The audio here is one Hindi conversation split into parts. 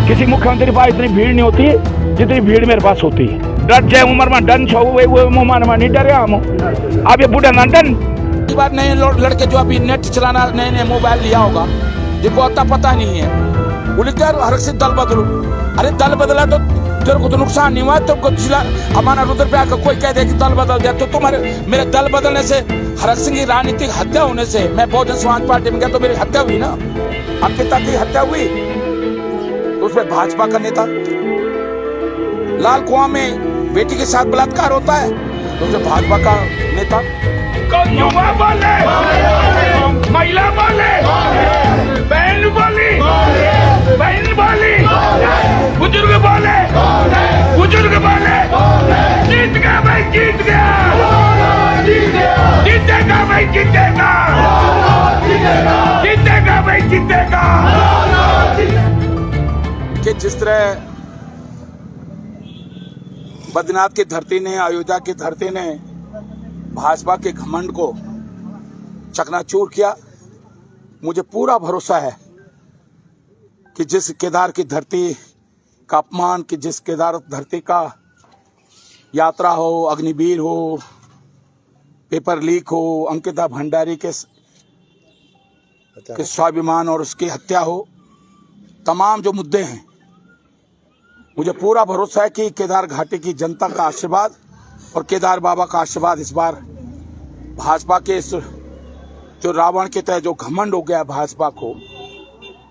किसी मुख्यमंत्री के पास इतनी भीड़ नहीं होती जितनी भीड़ मेरे पास होती है। डर जाए उम्र में डन छो उम्र में नहीं डरे हम। अब ये बूढ़ा ना डन बात नए लड़के जो अभी नेट चलाना नए नए मोबाइल लिया होगा जिनको अता पता नहीं है वो लिखते हर से दल बदलो। अरे दल बदला तो तेरे को तो नुकसान नहीं हुआ। तुमको हमारा रुद्र पे आकर कोई कह दे कि दल बदल दिया तो तुम्हारे मेरे दल बदलने से हरक सिंह की राजनीतिक हत्या होने से मैं बहुजन समाज पार्टी में गया तो मेरी हत्या हुई ना। आपके पिता की हत्या हुई तो उसमें भाजपा का नेता लाल कुआं में बेटी के साथ बलात्कार होता है तो उसमें भाजपा का नेता युवा बोले महिला बोले बहन बोली बुजुर्ग बोले जीत गया भाई जीत गया जीतेगा भाई जीतेगा भाई जीतेगा। कि जिस तरह बद्रीनाथ की धरती ने अयोध्या की धरती ने भाजपा के घमंड को चकनाचूर किया, मुझे पूरा भरोसा है कि जिस केदार की धरती का अपमान, कि जिस केदार धरती का यात्रा हो, अग्निवीर हो, पेपर लीक हो, अंकिता भंडारी के स्वाभिमान और उसकी हत्या हो, तमाम जो मुद्दे हैं, मुझे पूरा भरोसा है कि केदार घाटी की जनता का आशीर्वाद और केदार बाबा का आशीर्वाद इस बार भाजपा के इस जो रावण के तहत जो घमंड हो गया भाजपा को,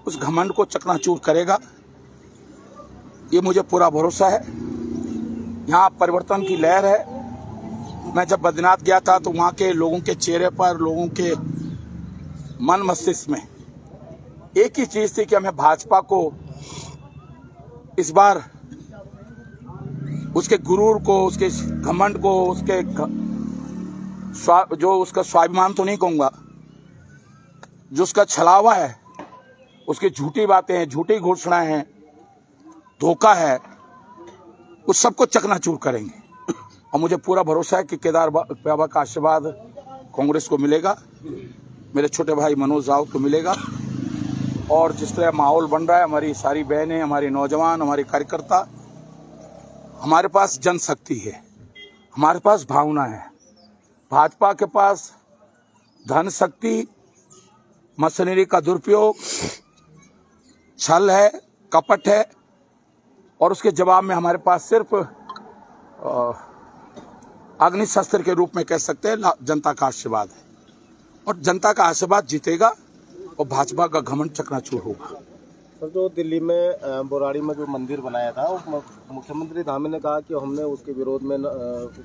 उस घमंड को चकनाचूर करेगा, ये मुझे पूरा भरोसा है। यहाँ परिवर्तन की लहर है। मैं जब बद्रीनाथ गया था तो वहाँ के लोगों के चेहरे पर, लोगों के मन मस्तिष्क में एक ही चीज थी कि हमें भाजपा को इस बार उसके गुरूर को, उसके घमंड को, उसके जो उसका स्वाभिमान तो नहीं कहूंगा, जो उसका छलावा है, उसकी झूठी बातें हैं, झूठी घोषणाएं हैं, धोखा है, उस सबको चकनाचूर करेंगे। और मुझे पूरा भरोसा है कि केदार बाबा का आशीर्वाद कांग्रेस को मिलेगा, मेरे छोटे भाई मनोज राउत को मिलेगा। और जिस तरह माहौल बन रहा है, हमारी सारी बहनें, हमारे नौजवान, हमारे कार्यकर्ता, हमारे पास जनशक्ति है, हमारे पास भावना है। भाजपा के पास धन शक्ति, मशीनरी का दुरुपयोग, छल है, कपट है, और उसके जवाब में हमारे पास सिर्फ अग्नि शस्त्र के रूप में कह सकते हैं जनता का आशीर्वाद है। और जनता का आशीर्वाद जीतेगा और भाजपा का घमंड चकनाचूर होगा। सर, जो दिल्ली में बोराड़ी में जो मंदिर बनाया था, मुख्यमंत्री धामी ने कहा कि हमने उसके विरोध में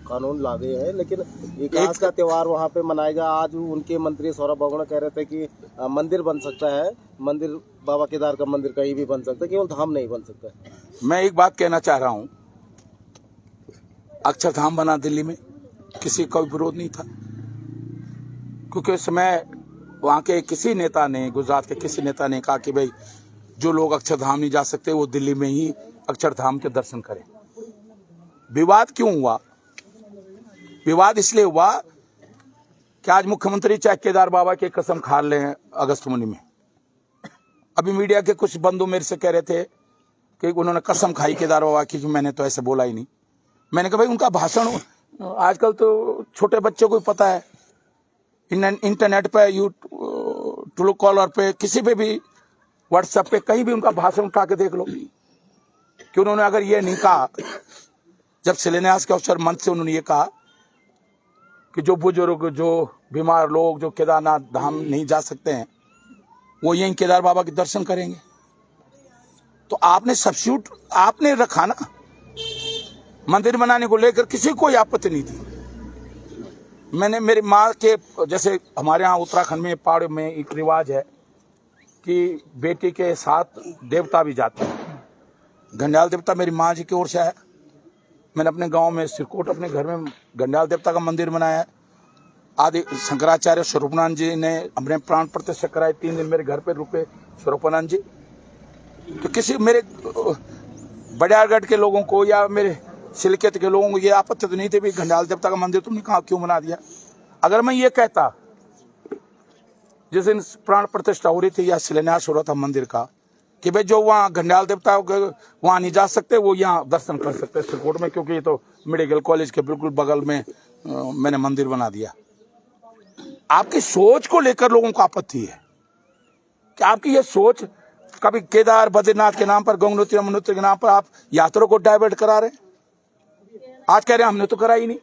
कानून ला गए हैं, लेकिन विकास का त्योहार वहां पे मनाएगा। आज उनके मंत्री सौरभ बागुड़ा कह रहे थे कि मंदिर बन सकता है, मंदिर बाबा केदार का मंदिर कहीं भी बन सकता है, केवल धाम नहीं बन सकता है। मैं एक बात कहना चाह रहा हूं, अक्षरधाम बना दिल्ली में, किसी का विरोध नहीं था, क्योंकि उस समय वहां के किसी नेता ने, गुजरात के किसी नेता ने कहा कि भाई जो लोग अक्षरधाम नहीं जा सकते वो दिल्ली में ही अक्षरधाम के दर्शन करें। विवाद क्यों हुआ? विवाद इसलिए हुआ कि आज मुख्यमंत्री चाहे केदार बाबा की कसम खा ले हैं अगस्त मुनि में। अभी मीडिया के कुछ बंधु मेरे से कह रहे थे कि उन्होंने कसम खाई केदार बाबा की, मैंने तो ऐसे बोला ही नहीं। मैंने कहा भाई उनका भाषण आजकल तो छोटे बच्चों को पता है, इंटरनेट पे, ट्रू कॉलर पे, किसी पे भी, व्हाट्सएप पे, कहीं भी उनका भाषण उठा के देख लो कि उन्होंने अगर ये नहीं कहा, जब शिलान्यास के अवसर मंच से उन्होंने ये कहा कि जो बुजुर्ग, जो बीमार लोग, जो केदारनाथ धाम नहीं जा सकते हैं, वो यहीं केदार बाबा के दर्शन करेंगे, तो आपने सब्स्टिट्यूट आपने रखा ना। मंदिर बनाने को लेकर किसी को कोई आपत्ति नहीं थी। मैंने मेरी माँ के, जैसे हमारे यहाँ उत्तराखंड में पहाड़ में एक रिवाज है कि बेटी के साथ देवता भी जाते हैं। घंडियाल देवता मेरी माँ जी की ओर से आया। मैंने अपने गांव में सिरकोट, अपने घर में घंडियाल देवता का मंदिर बनाया है। आदि शंकराचार्य स्वरूपानंद जी ने हमने प्राण प्रतिष्ठा कराई, 3 दिन मेरे घर पे रुके स्वरूपानंद जी। तो किसी मेरे बड़ियारगढ़ के लोगों को या मेरे सिलकेत के लोगों को ये आपत्ति तो नहीं थी भी घंडियाल देवता का मंदिर तुमने कहा क्यों बना दिया। अगर मैं ये कहता जिस दिन प्राण प्रतिष्ठा हो रही थी या शिलान्यास हो रहा था मंदिर का कि भाई जो वहाँ घंडियाल देवता वहाँ नहीं जा सकते, वो यहाँ दर्शन कर सकते हैं सिरकोट में, क्योंकि ये तो मेडिकल कॉलेज के बिल्कुल बगल में मैंने मंदिर बना दिया। आपकी सोच को लेकर लोगों को आपत्ति है कि आपकी ये सोच, कभी केदार बद्रीनाथ के नाम पर, गंगोत्री यमुनोत्री के नाम पर आप यात्रा को डाइवर्ट करा रहे हैं। आज कह रहे हैं हमने तो करा ही नहीं।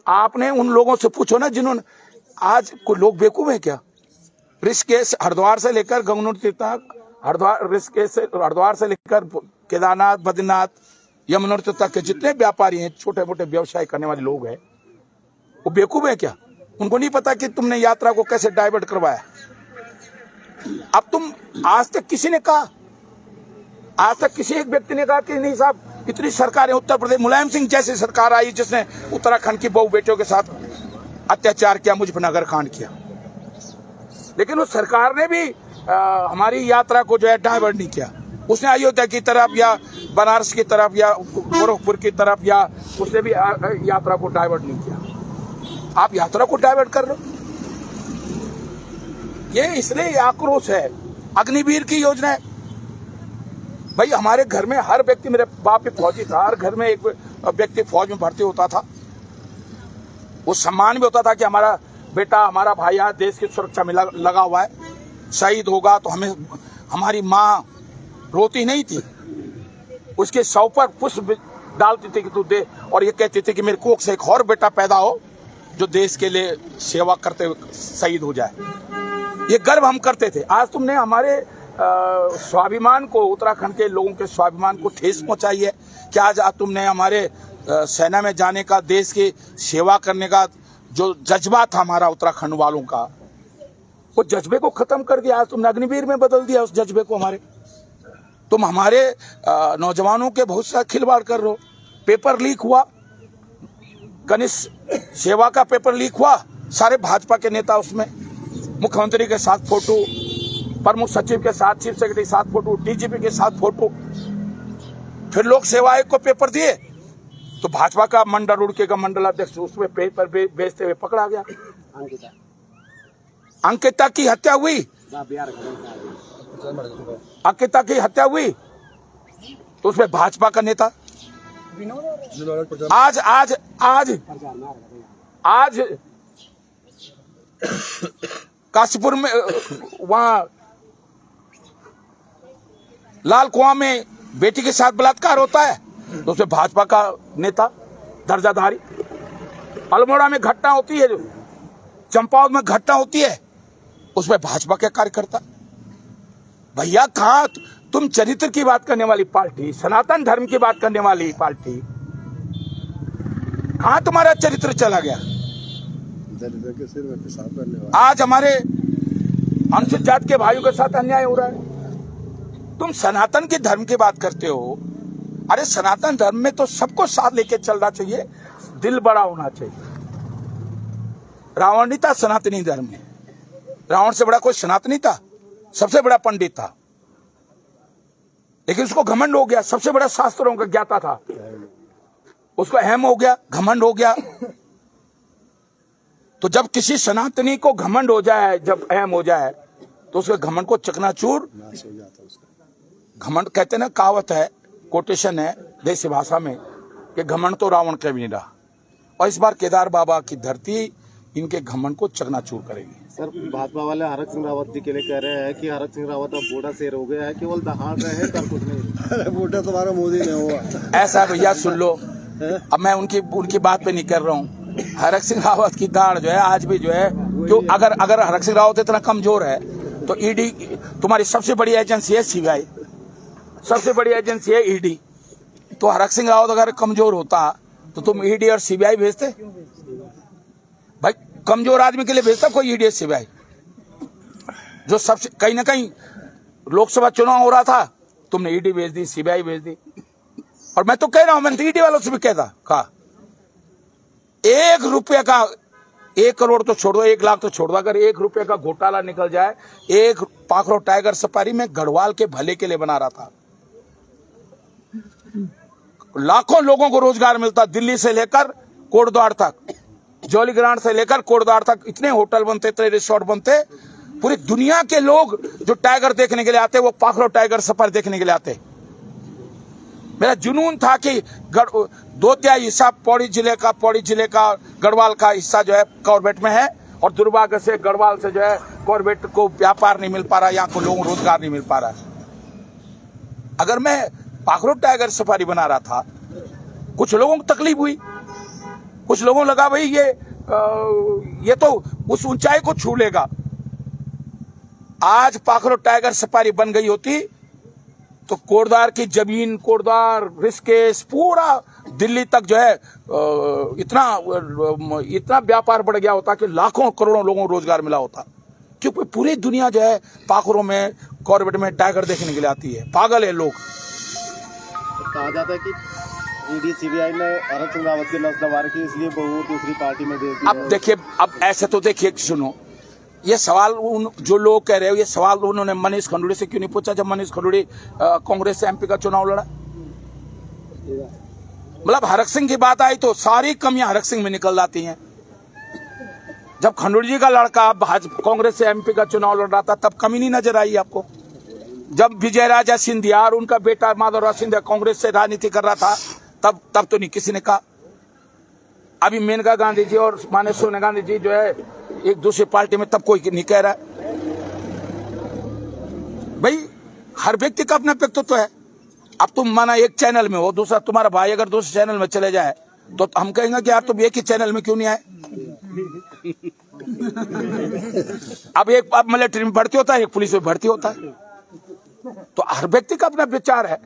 आपने उन लोगों से पूछो ना जिन्होंने, आज कोई लोग बेवकूफ है क्या? ऋषिकेश हरिद्वार से लेकर गंगोत्री तक, ऋषिकेश से हरिद्वार से लेकर केदारनाथ बद्रीनाथ यमुनोत्री तक के जितने व्यापारी हैं, छोटे मोटे व्यवसाय करने वाले लोग हैं, वो बेवकूफ है क्या? उनको नहीं पता कि तुमने यात्रा को कैसे डाइवर्ट करवाया? अब तुम, आज तक किसी ने कहा, आज तक किसी एक व्यक्ति ने कहा कि नहीं साहब, इतनी सरकारें, उत्तर प्रदेश मुलायम सिंह जैसी सरकार आई जिसने उत्तराखंड की बहु बेटियों के साथ अत्याचार किया, मुझ पर नगरकांड किया, लेकिन उस सरकार ने भी हमारी यात्रा को जो है डाइवर्ट नहीं किया। उसने अयोध्या की तरफ या बनारस की तरफ या गोरखपुर की तरफ या उसने भी यात्रा को डाइवर्ट नहीं किया। आप यात्रा को डाइवर्ट कर रहे हो। ये इसलिए आक्रोश है। अग्निवीर की योजना है भाई, हमारे घर में हर व्यक्ति, मेरे बाप भी फौजी था, हर घर में एक व्यक्ति फौज में भर्ती होता था। वो सम्मान भी होता था कि हमारा बेटा, हमारा भाई आज देश की सुरक्षा में लगा हुआ है, शहीद होगा तो हमें, हमारी माँ रोती नहीं थी, उसके शव पर पुष्प डालती थी कि तू दे, और ये कहती थी कि मेरे कोख से एक और बेटा पैदा हो जो देश के लिए सेवा करते हुए शहीद हो जाए। ये गर्व हम करते थे। आज तुमने हमारे स्वाभिमान को, उत्तराखंड के लोगों के स्वाभिमान को ठेस पहुंचाई है कि आज तुमने हमारे सेना में जाने का, देश की सेवा करने का जो जज्बा था हमारा उत्तराखंड वालों का, वो जज्बे को खत्म कर दिया। आज तुमने अग्निवीर में बदल दिया उस जज्बे को हमारे। तुम हमारे नौजवानों के बहुत सा खिलवाड़ कर रहे हो। पेपर लीक हुआ, कनिष्ठ सेवा का पेपर लीक हुआ, सारे भाजपा के नेता उसमें, मुख्यमंत्री के साथ फोटो, प्रमुख सचिव के साथ, चीफ सेक्रेटरी के साथ फोटो, डीजीपी के साथ फोटो। फिर लोक सेवा आयोग को पेपर दिए तो भाजपा का मंडल उड़के का मंडलाध्यक्ष उसमें पेपर बेचते हुए पकड़ा गया। अंकिता की हत्या हुई, अंकिता की हत्या हुई तो उसमें भाजपा का नेता। आज आज आज आज काशीपुर में, वहां लाल कुआं में बेटी के साथ बलात्कार होता है तो उसमें भाजपा का नेता दर्जाधारी। अल्मोड़ा में घटना होती है, चंपावत में घटना होती है, उसमें भाजपा के कार्यकर्ता। भैया कहां तुम चरित्र की बात करने वाली पार्टी, सनातन धर्म की बात करने वाली पार्टी, कहां तुम्हारा चरित्र चला गया? आज हमारे अनुसूचित जाति के भाइयों के साथ अन्याय हो रहा है। तुम सनातन के धर्म की बात करते हो। अरे सनातन धर्म में तो सबको साथ लेके चलना चाहिए, दिल बड़ा होना चाहिए। रावण नहीं था सनातनी धर्म में, रावण से बड़ा कोई सनातनी था, सबसे बड़ा पंडित था, लेकिन उसको घमंड हो गया, सबसे बड़ा शास्त्रों का ज्ञाता था, उसको अहम हो गया, घमंड हो गया। तो जब किसी सनातनी को घमंड हो जाए, जब अहम हो जाए, तो उसके घमंड को चकनाचूर, घमंड कहते ना, कहावत है, कोटेशन है देसी भाषा में कि घमंड तो रावण का भी नहीं रहा। और इस बार केदार बाबा की धरती इनके घमंड को चकनाचूर करेगी। सर, भाजपा वाले हरक सिंह रावत जी के लिए कह रहे हैं कि हरक सिंह रावत अब बूढ़ा शेर हो गया है, केवल दहाड़ रहे हैं, कर कुछ नहीं। बूढ़ा तुम्हारा मोदी ने हुआ ऐसा भैया सुन लो, अब मैं उनकी बात पे नहीं कर रहा हूँ। हरक सिंह रावत की दाढ़ जो है आज भी जो है, जो अगर हरक सिंह रावत इतना कमजोर है तो ईडी, तुम्हारी सबसे बड़ी एजेंसी है सीबीआई, सबसे बड़ी एजेंसी है ईडी। तो हरक सिंह रावत अगर कमजोर होता तो तुम ईडी और सीबीआई भेजते? भाई कमजोर आदमी के लिए भेजता कोई ईडी और सीबीआई? जो सबसे, कहीं ना कहीं लोकसभा चुनाव हो रहा था, तुमने ईडी भेज दी, सीबीआई भेज दी। और मैं तो कह रहा हूं, मैंने ईडी वालों से भी कहा 1 रुपये का, 1 करोड़ तो छोड़ दो, 1 लाख तो छोड़ दो, अगर 1 रुपये का घोटाला निकल जाए, एक पाखरो टाइगर सफारी में गढ़वाल के भले के लिए बना रहा था, लाखों लोगों को रोजगार मिलता, दिल्ली से लेकर कोटद्वार तक, जौलीग्रांट से लेकर कोटद्वार तक इतने होटल बनते, इतने रिसोर्ट बनते, पूरी दुनिया के लोग जो टाइगर देखने के लिए आते, वो पाखरो टाइगर सफारी देखने के लिए आते। मेरा जुनून था कि 2/3 हिस्सा पौड़ी जिले का गढ़वाल का हिस्सा जो है कॉर्बेट में है, और दुर्भाग्य से गढ़वाल से जो है कॉर्बेट को व्यापार नहीं मिल पा रहा, यहाँ को लोगों को रोजगार नहीं मिल पा रहा। अगर मैं पाखरो टाइगर सफारी बना रहा था, कुछ लोगों को तकलीफ हुई, कुछ लोगों को लगा भाई ये तो उस ऊंचाई को छू लेगा। आज पाखरो टाइगर सफारी बन गई होती तो कोटद्वार की जमीन, कोटद्वार, ऋषिकेश, पूरा दिल्ली तक जो है इतना व्यापार बढ़ गया होता कि लाखों करोड़ों लोगों को रोजगार मिला होता। क्योंकि पूरी दुनिया जो है पाखरों में, कॉर्बेट में टाइगर देखने के लिए आती है। पागल है लोग। कहा जाता है कि ईडी सीबीआई ने हरक सिंह रावत की नस दबा रखी, इसलिए वो दूसरी पार्टी में दे दी। अब देखिए, अब ऐसे तो देखिए, सुनो, ये सवाल जो लोग कह रहे हो, ये सवाल उन्होंने मनीष खंडूड़ी से क्यों नहीं पूछा जब मनीष खंडूड़ी कांग्रेस से एमपी का चुनाव लड़ा? मतलब हरक सिंह की बात आई तो सारी कमियां हरक सिंह में निकल जाती हैं। जब खंडूड़ी जी का लड़का कांग्रेस से एमपी का चुनाव लड़ रहा था, तब कमी नहीं नजर आई आपको? जब विजय राजा सिंधिया और उनका बेटा माधवराव सिंधिया कांग्रेस से राजनीति कर रहा था, तब तो नहीं किसी ने कहा। अभी मेनका गांधी जी और माननीय सोनिया गांधी जी जो है एक दूसरी पार्टी में, तब कोई नहीं कह रहा है। भाई हर व्यक्ति का अपना व्यक्तित्व है। अब तुम माना एक चैनल में हो, दूसरा तुम्हारा भाई अगर दूसरे चैनल में चले जाए तो हम कहेंगे कि यार तुम एक ही चैनल में क्यों नहीं आए? अब एक मिलिट्री में भर्ती होता है, एक पुलिस में भर्ती होता है, तो हर व्यक्ति का अपना विचार है।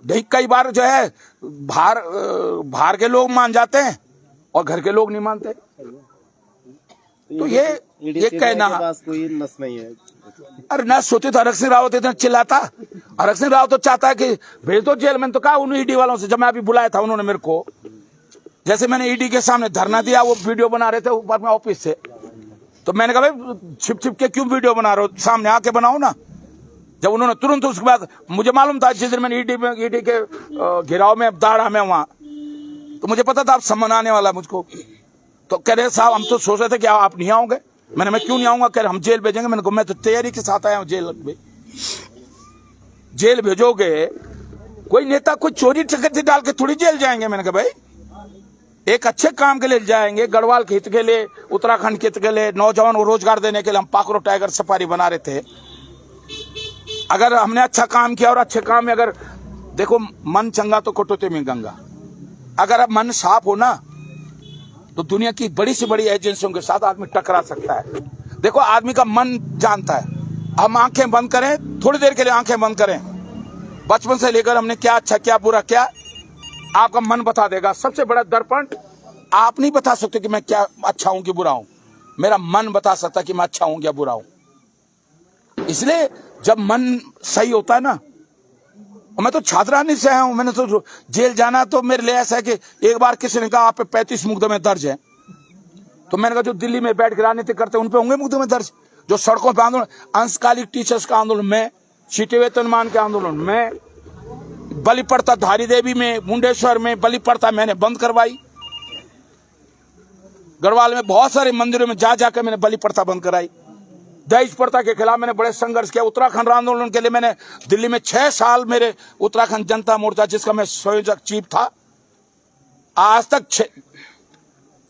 नहीं, कई बार जो है बाहर के लोग मान जाते हैं और घर के लोग नहीं मानते। तो ये कहना पास कोई नस नहीं है। अरे नस होती तो हरक सिंह रावत इतना चिल्लाता। हरक सिंह रावत तो चाहता है कि भेज दो जेल में। तो कहा उन्होंने ईडी वालों से, जब मैं अभी बुलाया था उन्होंने मेरे को, जैसे मैंने ईडी के सामने धरना दिया, वो वीडियो बना रहे थे ऊपर में ऑफिस से, तो मैंने कहा भाई छिप छिप के क्यों वीडियो बना रहे हो, सामने आके बनाओ ना। जब उन्होंने तुरंत, उसके बाद मुझे मालूम था जिस दिन मैंने ईडी के घेराव में दाड़ा में वहां, तो मुझे पता था आप सम्मान आने वाला मुझको। तो कह रहे साहब हम तो सोच रहे थे कि आप नहीं आओगे। मैं क्यों नहीं आऊंगा? कह रहे हम जेल भेजेंगे। मैंने कहा मैं तो तैयारी के साथ आया हूं जेल भेजोगे? कोई नेता कोई चोरी चकत्ती डाल के थोड़ी जेल जाएंगे। मैंने कहा भाई एक अच्छे काम के लिए जाएंगे, गढ़वाल के हित के लिए, उत्तराखंड के हित के लिए, नौजवान को रोजगार देने के लिए हम पाखरो टाइगर सफारी बना रहे थे। अगर हमने अच्छा काम किया, और अच्छे काम में अगर देखो, मन चंगा तो कटौती में गंगा। अगर अब मन साफ हो ना तो दुनिया की बड़ी से बड़ी एजेंसियों के साथ आदमी टकरा सकता है। देखो आदमी का मन जानता है। हम आंखें बंद करें, थोड़ी देर के लिए आंखें बंद करें, बचपन से लेकर हमने क्या अच्छा क्या बुरा क्या, आपका मन बता देगा। सबसे बड़ा दर्पण आप नहीं बता सकते कि मैं क्या अच्छा हूं कि बुरा हूं, मेरा मन बता सकता कि मैं अच्छा हूं या बुरा हूं। इसलिए जब मन सही होता है ना, मैं तो छात्रानी से आया हूं, मैंने तो जेल जाना तो मेरे लिए ऐसा है कि एक बार किसी ने कहा आप पे 35 मुकदमे दर्ज हैं, तो मैंने कहा जो दिल्ली में बैठ के राजनीति करते हैं उन पे होंगे मुकदमे दर्ज। जो सड़कों पे आंदोलन, अंशकालिक टीचर्स का आंदोलन में, सीटे वेतनमान के आंदोलन में, बलि प्रथा धारी देवी में, मुंडेश्वर में बलि प्रथा मैंने बंद करवाई। गढ़वाल में बहुत सारे मंदिरों में जा जाकर मैंने बलि प्रथा बंद कराई। दहेज प्रथा के खिलाफ मैंने बड़े संघर्ष किया। उत्तराखंड आंदोलन के लिए मैंने दिल्ली में 6 साल, मेरे उत्तराखंड जनता मोर्चा जिसका मैं संयोजक चीफ था, आज तक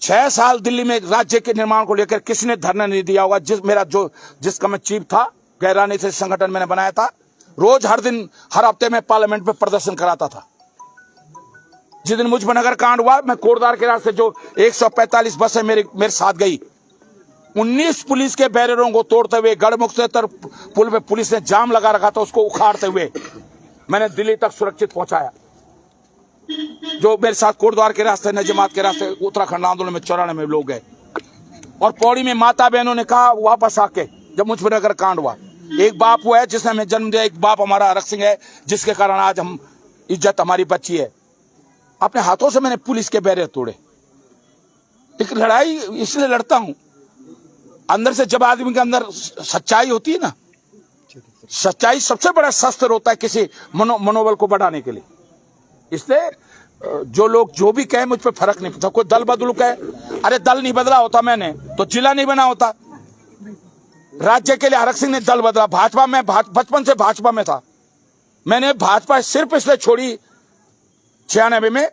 6 साल दिल्ली में राज्य के निर्माण को लेकर किसने धरना नहीं दिया होगा। जिसका मैं चीफ था, गैर राजनीतिक संगठन मैंने बनाया था, रोज हर दिन हर हफ्ते में पार्लियामेंट में प्रदर्शन कराता था। जिस दिन मुजफ्फरनगर कांड हुआ, मैं कोटद्वार के रास्ते जो 145 बसें मेरे साथ गई, 19 पुलिस के बैरियरों को तोड़ते हुए, गढ़मुक्तेश्वर पुल पे पुलिस ने जाम लगा रखा था, उसको उखाड़ते हुए मैंने दिल्ली तक सुरक्षित पहुंचाया। जो मेरे साथ कोटद्वार के रास्ते, नजमात के रास्ते उत्तराखंड आंदोलन में 94 लोग गए। और पौड़ी में माता बहनों ने कहा वापस आके, जब मुजफ्फरनगर कांड हुआ, एक बाप वो है जिसने हमें जन्म दिया, एक बाप हमारा हरक सिंह है जिसके कारण आज हम इज्जत हमारी बची है। अपने हाथों से मैंने पुलिस के बैरियर तोड़े। एक लड़ाई इसलिए लड़ता हूं, अंदर से जब आदमी के अंदर सच्चाई होती है ना, सच्चाई सबसे बड़ा शस्त्र होता है किसी मनोबल को बढ़ाने के लिए। इसलिए जो लोग जो भी कहे मुझ पर फर्क नहीं पड़ता। कोई दल बदलू कहे, अरे दल नहीं बदला होता मैंने तो जिला नहीं बना होता। राज्य के लिए हरक सिंह ने दल बदला। भाजपा में बचपन से भाजपा में था। मैंने भाजपा सिर्फ इसलिए छोड़ी 96 में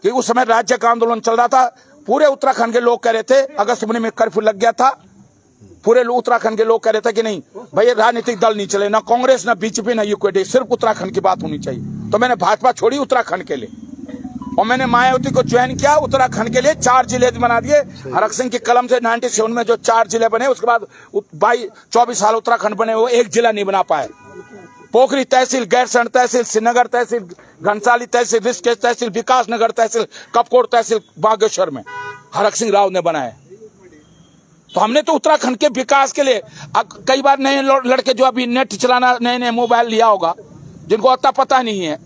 कि उस समय राज्य का आंदोलन चल रहा था। पूरे उत्तराखंड के लोग कह रहे थे, अगस्त महीने में कर्फ्यू लग गया था, पूरे उत्तराखंड के लोग कह रहे थे कि नहीं भाई राजनीतिक दल नहीं चले, ना कांग्रेस ना बीजेपी ना यूकेडी, सिर्फ उत्तराखंड की बात होनी चाहिए। तो मैंने भाजपा छोड़ी उत्तराखंड के लिए और मैंने मायावती को ज्वाइन किया उत्तराखंड के लिए। 4 जिले बना दिए हरक सिंह की कलम से। 97 में जो 4 जिले बने, उसके बाद 24 साल उत्तराखंड बने, वो एक जिला नहीं बना पाए। पोखरी तहसील, गैरसैंण तहसील, श्रीनगर तहसील, घनसाली तहसील, ऋषिकेश तहसील, विकास नगर तहसील, कपकोट तहसील बागेश्वर में हरक सिंह राव ने बनाए। तो हमने तो उत्तराखंड के विकास के लिए कई बार नए लड़के जो अभी नेट चलाना नए मोबाइल लिया होगा, जिनको अता पता नहीं है,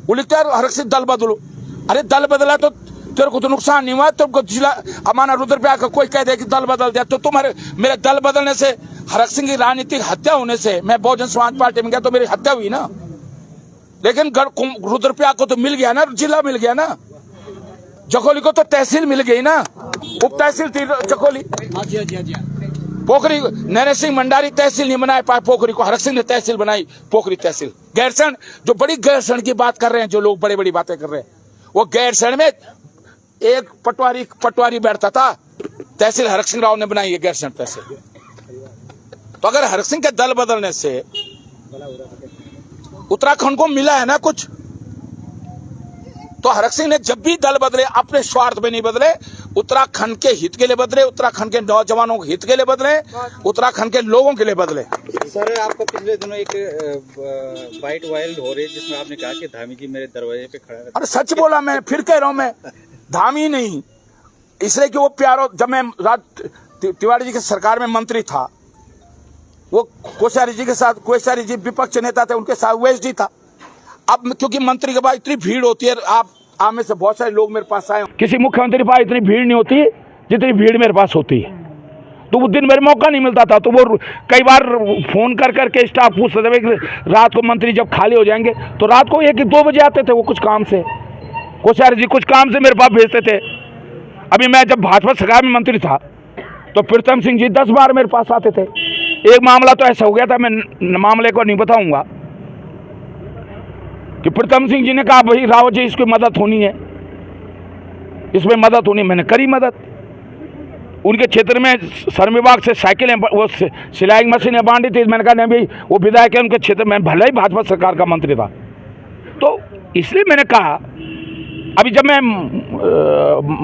वो लिखते हैं हरक सिंह दल बदलो। अरे दल बदला तो तेरे को तो नुकसान नहीं हुआ। तुमको जिला हमारा रुद्रप्रयाग का कोई कह दे कि दल बदल दिया, तो तुम्हारे मेरे दल बदलने से, हरक सिंह की राजनीतिक हत्या होने से, मैं बहुजन समाज पार्टी में गया तो मेरी हत्या हुई ना। लेकिन रुद्रप्रयाग को तो मिल गया ना, जिला मिल गया ना। जखोली को तो तहसील मिल गई ना, उप तहसील थी जखोली। पोखरी नैने सिंह मंडारी तहसील नहीं बनाए पाए पोखरी को, हरक सिंह ने तहसील बनाई पोखरी तहसील। गैरसैंण, जो बड़ी गैरसैंण की बात कर रहे हैं, जो लोग बड़ी बड़ी बातें कर रहे हैं, वो गैरसैंण में एक पटवारी बैठता था, तहसील हरक सिंह राव ने बनाई है गैरसैंण तहसील। तो अगर हरक सिंह के दल बदलने से उत्तराखंड को मिला है ना कुछ, तो हरक सिंह ने जब भी दल बदले अपने स्वार्थ में नहीं बदले, उत्तराखंड के हित के लिए बदले, उत्तराखंड के नौजवानों के हित के लिए बदले, उत्तराखंड के लोगों के लिए बदले। सर, आपको पिछले दिनों एक बाइट वायरल हो रही है जिसमें आपने कहा कि धामी जी मेरे दरवाजे पे खड़ा है। अरे सच बोला, मैं फिर कह रहा हूं, मैं धामी नहीं, इसलिए कि वो प्यारो, जब मैं तिवारी जी की सरकार में मंत्री था, वो कोश्यारी जी के साथ, कोश्यारी जी विपक्ष नेता थे, उनके साथ ओएसडी था। अब क्योंकि मंत्री के बाद इतनी भीड़ होती है, आप में से बहुत सारे लोग मेरे पास आए, किसी मुख्यमंत्री के पास इतनी भीड़ नहीं होती जितनी भीड़ मेरे पास होती है। तो वो दिन मेरे मौका नहीं मिलता था, तो वो कई बार फोन कर करके स्टाफ पूछते थे कि रात को मंत्री जब खाली हो जाएंगे, तो रात को 1-2 बजे आते थे वो कुछ काम से, कोश्यारी जी कुछ काम से मेरे पास भेजते थे। अभी मैं जब भाजपा सरकार में मंत्री था तो प्रीतम सिंह जी 10 बार मेरे पास आते थे। एक मामला तो ऐसा हो गया था, मैं मामले को नहीं बताऊंगा, कि प्रीतम सिंह जी ने कहा भाई रावत जी इसकी मदद होनी है, इसमें मदद होनी, मैंने करी मदद। उनके क्षेत्र में श्रम विभाग से साइकिलें, वो सिलाई मशीनें बांटी थी, मैंने कहा नहीं भाई वो विधायक है, उनके क्षेत्र में, भले ही भाजपा सरकार का मंत्री था। तो इसलिए मैंने कहा, अभी जब मैं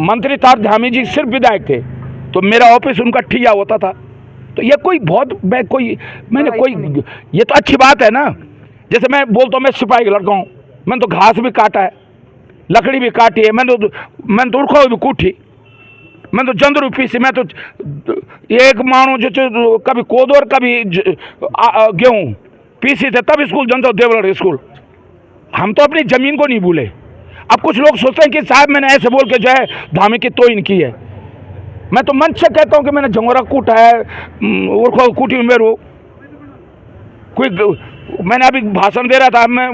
मंत्री था, धामी जी सिर्फ विधायक थे, तो मेरा ऑफिस उनका ठिया होता था। तो ये कोई बहुत मैंने कोई ये तो अच्छी बात है ना। जैसे मैं बोलता हूँ मैं सिपाही का लड़का हूँ, मैंने तो घास भी काटा है, लकड़ी भी काटी है, मैंने तो उड़खो भी कूटी, मैंने तो जंदरू पीसी, मैं तो एक मानो जो कभी कोदो और कभी गेहूँ पीसी थे, तब स्कूल जनता देवगढ़ स्कूल। हम तो अपनी जमीन को नहीं भूले। अब कुछ लोग सोचते हैं कि साहब मैंने ऐसे बोल के जो है धामी की तोहिन की है। मैं तो मन से कहता हूँ कि मैंने झंगोरा कूटा है, उड़खो कूटी मेरे कोई, मैंने अभी भाषण दे रहा था, मैं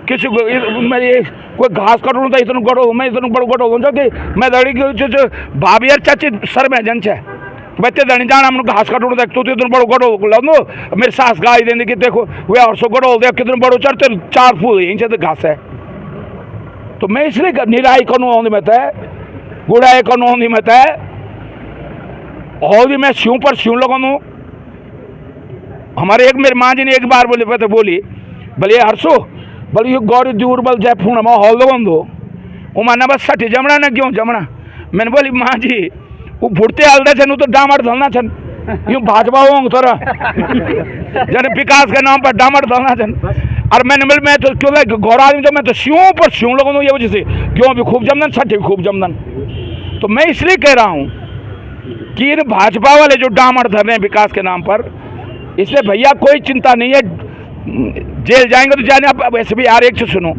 किसी को मेरी कोई घास काटूँ तो इतना गड़ो, मैं इतना बड़ो गड़ो जो कि मैं दड़ी जो भाभी यार चाची सर में जन है बच्चे दड़ी जाना हम घास काटूँ देख तो इतना बड़ो गड़ो लो, मेरी सास गाई देने की देखो वे 800 गड़ो देख कितने बड़ो चढ़ते 4 फूल इंच घास है। तो मैं इसलिए निराई कनू आँदी मत है, गुड़ाई कनू आँदी मत है, और भी मैं स्यू पर स्यू लगाऊँ। हमारे एक मेरी माँ जी ने एक बार बोली बोले हर्षो बोले ये गौरी दूर बल जय फूण हॉल लगन दो वो माना बस 60 जमना ना क्यों जमना। मैंने बोली माँ जी वो भुड़ते हल्दे छन तो डामर धलना छन, यूँ भाजपा होंगे थोड़ा जन विकास के नाम पर डामर धलना छन। और मैंने बोले मैं तो क्यों लाइक गौरा आदमी, तो मैं तो स्यों पर स्यों लगन दो, ये वजह से क्यों भी खूब जमदन 60 भी खूब जमदन। तो मैं इसलिए कह रहा हूँ कि इन भाजपा वाले जो डामर धर रहे हैं विकास के नाम पर, इसलिए भैया कोई चिंता नहीं है, जेल जाएंगे तो जाने। अब वैसे भी यार एक से सुनो,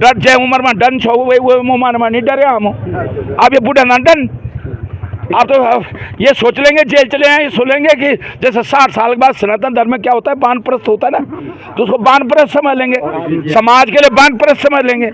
डर जाए उम्र में डन छो वो मुँह नहीं डरे हम, अब ये बूढ़ा ना डन, आप तो ये सोच लेंगे जेल चले आए, ये सोच लेंगे कि जैसे 60 साल के बाद सनातन धर्म में क्या होता है, बानप्रस्थ होता है ना, तो उसको बानप्रस्थ समझ लेंगे, समाज के लिए बानप्रस्थ समझ लेंगे।